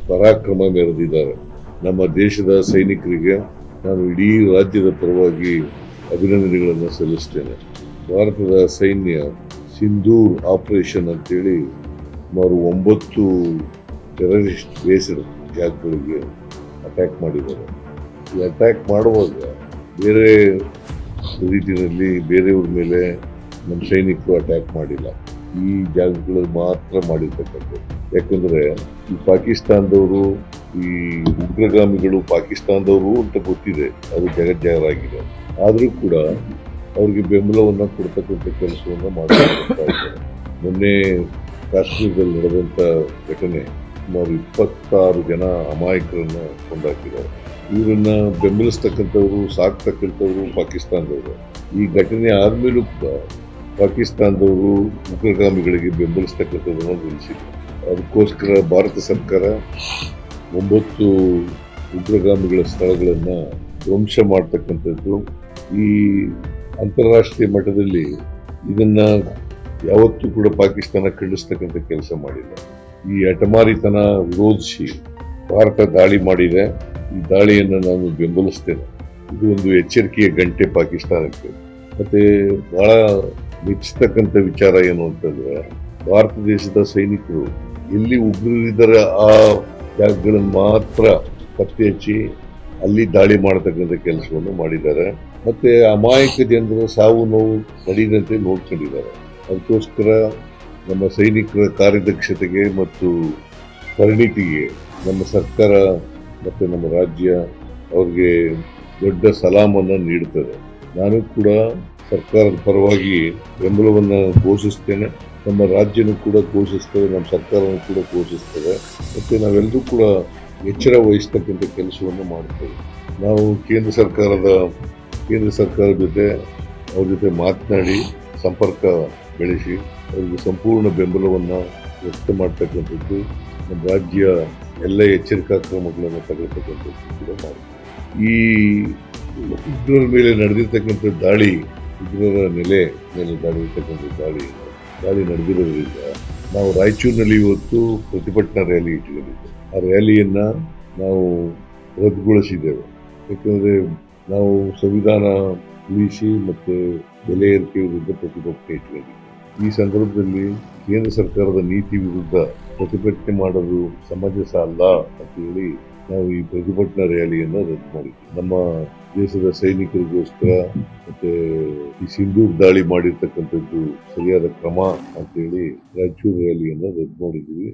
ಪರಾಕ್ರಮ ಮೆರೆದಿದ್ದಾರೆ. ನಮ್ಮ ದೇಶದ ಸೈನಿಕರಿಗೆ ನಾನು ಇಡೀ ರಾಜ್ಯದ ಪರವಾಗಿ ಅಭಿನಂದನೆಗಳನ್ನು ಸಲ್ಲಿಸ್ತೇನೆ. ಭಾರತದ ಸೈನ್ಯ ಸಿಂಧೂರ್ ಆಪರೇಷನ್ ಅಂತೇಳಿ ಸುಮಾರು 9 ಟೆರರಿಸ್ಟ್ ಬೇಸ್ಡ್ ಜಾಗಗಳಿಗೆ ಅಟ್ಯಾಕ್ ಮಾಡಿದ್ದಾರೆ. ಈ ಅಟ್ಯಾಕ್ ಮಾಡುವಾಗ ಬೇರೆ ರೀತಿಯಲ್ಲಿ ಬೇರೆಯವ್ರ ಮೇಲೆ ನಮ್ಮ ಸೈನಿಕರು ಅಟ್ಯಾಕ್ ಮಾಡಿಲ್ಲ. ಈ ಜಾಗಗಳಲ್ಲಿ ಮಾತ್ರ ಮಾಡಿರ್ತಕ್ಕಂಥದ್ದು. ಯಾಕಂದ್ರೆ ಈ ಪಾಕಿಸ್ತಾನದವರು, ಈ ಉಗ್ರಗಾಮಿಗಳು ಪಾಕಿಸ್ತಾನದವರು ಅಂತ ಗೊತ್ತಿದೆ, ಅದು ಜಗಜ್ಜಾಹೀರಾಗಿದೆ. ಆದರೂ ಕೂಡ ಅವ್ರಿಗೆ ಬೆಂಬಲವನ್ನ ಕೊಡ್ತಕ್ಕಂಥ ಕೆಲಸವನ್ನ ಮಾಡ್ತಾ ಇದ್ದಾರೆ. ಮೊನ್ನೆ ಕಾಶ್ಮೀರದಲ್ಲಿ ನಡೆದಂತ ಘಟನೆ ಸುಮಾರು 26 ಜನ ಅಮಾಯಕರನ್ನ ಕೊಂದಾಕಿದ್ದಾರೆ. ಇವರನ್ನ ಬೆಂಬಲಿಸ್ತಕ್ಕಂಥವ್ರು, ಸಾಕ್ತಕ್ಕಂಥವ್ರು ಪಾಕಿಸ್ತಾನದವರು. ಈ ಘಟನೆ ಆದ್ಮೇಲೂ ಕೂಡ ಪಾಕಿಸ್ತಾನದವರು ಉಗ್ರಗಾಮಿಗಳಿಗೆ ಬೆಂಬಲಿಸ್ತಕ್ಕಂಥದ್ದನ್ನು ನಿಲ್ಲಿಸಿದ್ರು. ಅದಕ್ಕೋಸ್ಕರ ಭಾರತ ಸರ್ಕಾರ 9 ಉಗ್ರಗಾಮಿಗಳ ಸ್ಥಳಗಳನ್ನ ಧ್ವಂಸ ಮಾಡ್ತಕ್ಕಂಥದ್ದು. ಈ ಅಂತಾರಾಷ್ಟ್ರೀಯ ಮಟ್ಟದಲ್ಲಿ ಇದನ್ನ ಯಾವತ್ತೂ ಕೂಡ ಪಾಕಿಸ್ತಾನ ಖಂಡಿಸ್ತಕ್ಕಂಥ ಕೆಲಸ ಮಾಡಿಲ್ಲ. ಈ ಹಠಮಾರಿತನ ವಿರೋಧಿಸಿ ಭಾರತ ದಾಳಿ ಮಾಡಿದೆ. ಈ ದಾಳಿಯನ್ನು ನಾನು ಬೆಂಬಲಿಸ್ತೇನೆ. ಇದು ಒಂದು ಎಚ್ಚರಿಕೆಯ ಗಂಟೆ ಪಾಕಿಸ್ತಾನಕ್ಕೆ. ಮತ್ತೆ ಬಹಳ ಮೆಚ್ಚತಕ್ಕಂಥ ವಿಚಾರ ಏನು ಅಂತಂದ್ರೆ, ಭಾರತ ದೇಶದ ಸೈನಿಕರು ಎಲ್ಲಿ ಉಗ್ರರಿದ್ದಾರೆ ಆ ಜಾಗಗಳನ್ನು ಮಾತ್ರ ಪತ್ತೆ ಹಚ್ಚಿ ಅಲ್ಲಿ ದಾಳಿ ಮಾಡತಕ್ಕಂಥ ಕೆಲಸವನ್ನು ಮಾಡಿದ್ದಾರೆ. ಮತ್ತೆ ಅಮಾಯಕ ಜನರ ಸಾವು ನೋವು ನಡೆಯದಂತೆ ನೋಡ್ಕೊಂಡಿದ್ದಾರೆ. ಅದಕ್ಕೋಸ್ಕರ ನಮ್ಮ ಸೈನಿಕರ ಕಾರ್ಯದಕ್ಷತೆಗೆ ಮತ್ತು ಪರಿಣಿತಿಗೆ ನಮ್ಮ ಸರ್ಕಾರ ಮತ್ತು ನಮ್ಮ ರಾಜ್ಯ ಅವ್ರಿಗೆ ದೊಡ್ಡ ಸಲಾಮನ್ನು ನೀಡುತ್ತದೆ. ನಾನು ಕೂಡ ಸರ್ಕಾರದ ಪರವಾಗಿ ಬೆಂಬಲವನ್ನು ಘೋಷಿಸ್ತೇನೆ. ನಮ್ಮ ರಾಜ್ಯನೂ ಕೂಡ ಘೋಷಿಸ್ತೇವೆ, ನಮ್ಮ ಸರ್ಕಾರನೂ ಕೂಡ ಘೋಷಿಸ್ತೇವೆ. ಮತ್ತು ನಾವೆಲ್ಲರೂ ಕೂಡ ಎಚ್ಚರ ವಹಿಸ್ತಕ್ಕಂಥ ಕೆಲಸವನ್ನು ಮಾಡ್ತೇವೆ. ನಾವು ಕೇಂದ್ರ ಸರ್ಕಾರದ ಜೊತೆ ಅವ್ರ ಜೊತೆ ಮಾತನಾಡಿ ಸಂಪರ್ಕ ಬೆಳೆಸಿ ಅವರಿಗೆ ಸಂಪೂರ್ಣ ಬೆಂಬಲವನ್ನು ವ್ಯಕ್ತ ಮಾಡ್ತಕ್ಕಂಥದ್ದು, ನಮ್ಮ ರಾಜ್ಯ ಎಲ್ಲ ಎಚ್ಚರಿಕಾ ಕ್ರಮಗಳನ್ನು ತಗೊಳ್ತಕ್ಕಂಥದ್ದು ಕೂಡ ಮಾಡ್ತೀವಿ. ಈ ಉಗ್ರರ ಮೇಲೆ ನಡೆದಿರ್ತಕ್ಕಂಥ ದಾಳಿ, ಉಗ್ರರ ನೆಲೆ ಮೇಲೆ ನಡೆದಿರ್ತಕ್ಕಂಥ ದಾಳಿ ನಡೆದಿರೋದ್ರಿಂದ ನಾವು ರಾಯಚೂರಿನಲ್ಲಿ ಇವತ್ತು ಪ್ರತಿಭಟನಾ ರ್ಯಾಲಿ ಇಟ್ಕೊಂಡಿದ್ದೇವೆ. ಆ ರ್ಯಾಲಿಯನ್ನ ನಾವು ರದ್ದುಗೊಳಿಸಿದ್ದೇವೆ. ಯಾಕಂದ್ರೆ ನಾವು ಸಂವಿಧಾನ ಉಳಿಸಿ ಮತ್ತೆ ಬೆಲೆ ಏರಿಕೆ ವಿರುದ್ಧ ಪ್ರತಿಭಟನೆ ಇಟ್ಕೊಂಡಿದ್ದೇವೆ. ಈ ಸಂದರ್ಭದಲ್ಲಿ ಕೇಂದ್ರ ಸರ್ಕಾರದ ನೀತಿ ವಿರುದ್ಧ ಪ್ರತಿಭಟನೆ ಮಾಡೋದು ಸಮಂಜಸ ಅಲ್ಲ ಅಂತ ಹೇಳಿ ನಾವು ಈ ಪ್ರತಿಭಟನಾ ರ್ಯಾಲಿಯನ್ನು ರದ್ದು ಮಾಡಿದ್ವಿ. ನಮ್ಮ ದೇಶದ ಸೈನಿಕರಿಗೋಸ್ಕರ ಮತ್ತೆ ಈ ಸಿಂಧೂರ್ ದಾಳಿ ಮಾಡಿರ್ತಕ್ಕಂಥದ್ದು ಸರಿಯಾದ ಕ್ರಮ ಅಂತ ಹೇಳಿ ರಾಯಚೂರು ರ್ಯಾಲಿಯನ್ನು ರದ್ದು ಮಾಡಿದ್ವಿ.